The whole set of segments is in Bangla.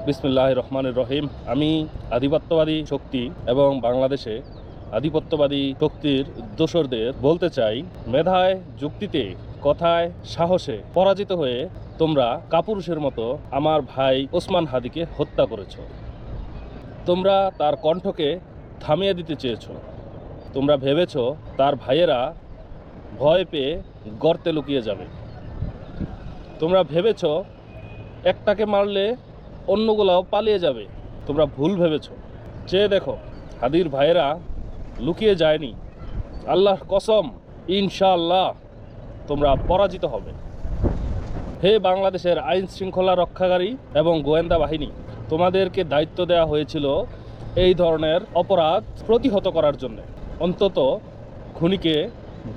বিসমিল্লাহির রহমানির রহিম। আমি আধিপত্যবাদী শক্তি এবং বাংলাদেশে আধিপত্যবাদী শক্তির দোসরদের বলতে চাই, মেধায়, যুক্তিতে, কথায়, সাহসে পরাজিত হয়ে তোমরা কাপুরুষের মতো আমার ভাই ওসমান হাদিকে হত্যা করেছ। তোমরা তার কণ্ঠকে থামিয়ে দিতে চেয়েছ। তোমরা ভেবেছ তার ভাইয়েরা ভয় পেয়ে গর্তে লুকিয়ে যাবে। তোমরা ভেবেছ একটাকে মারলে অন্যগুলাও পালিয়ে যাবে। তোমরা ভুল ভেবেছ। চেয়ে দেখো, হাদির ভাইয়েরা লুকিয়ে যায়নি। আল্লাহর কসম, ইনশাআল্লাহ তোমরা পরাজিত হবে। হে বাংলাদেশের আইন শৃঙ্খলা রক্ষাকারী এবং গোয়েন্দা বাহিনী, তোমাদেরকে দায়িত্ব দেওয়া হয়েছিল এই ধরনের অপরাধ প্রতিহত করার জন্য। অন্তত খুনিকে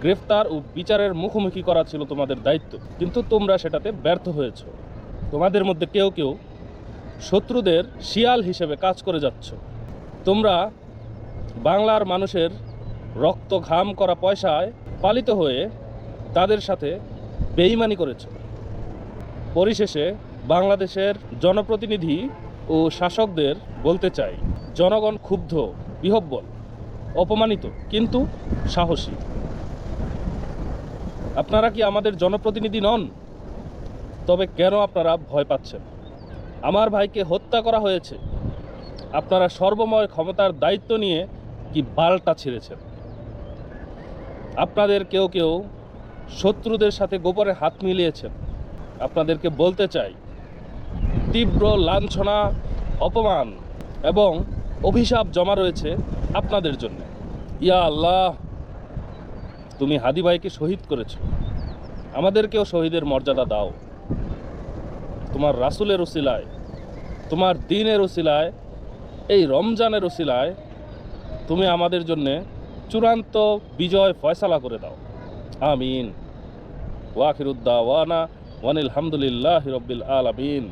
গ্রেফতার ও বিচারের মুখোমুখি করা ছিল তোমাদের দায়িত্ব, কিন্তু তোমরা সেটাতে ব্যর্থ হয়েছ। তোমাদের মধ্যে কেউ কেউ শত্রুদের শিয়াল হিসেবে কাজ করে যাচ্ছ। তোমরা বাংলার মানুষের রক্ত ঘাম করা পয়সায় পালিত হয়ে তাদের সাথে বেইমানি করেছ। পরিশেষে বাংলাদেশের জনপ্রতিনিধি ও শাসকদের বলতে চাই, জনগণ ক্ষুব্ধ, বিহ্বল, অপমানিত, কিন্তু সাহসী। আপনারা কি আমাদের জনপ্রতিনিধি নন? তবে কেন আপনারা ভয় পাচ্ছেন? আমার ভাইকে হত্যা করা হয়েছে। আপনারা সর্বময় ক্ষমতার দায়িত্ব নিয়ে কি বালটা ছিঁড়েছেন? আপনাদের কেউ কেউ শত্রুদের সাথে গোপনে হাত মিলিয়েছেন। আপনাদেরকে বলতে চাই, তীব্র লাঞ্ছনা, অপমান এবং অভিশাপ জমা রয়েছে আপনাদের জন্য। ইয়া আল্লাহ, তুমি হাদি ভাইকে শহীদ করেছ, আমাদেরকেও শহীদের মর্যাদা দাও। তোমার রাসূলের উসিলায়, তোমার দ্বীনের উসিলায়, এই রমজানের উসিলায় তুমি আমাদের জন্য চূড়ান্ত বিজয় ফয়সালা করে দাও। আমিন। ওয়া আখিরুদ দাওয়ানা ওয়ানিল হামদুলিল্লাহি রাব্বিল আলামিন।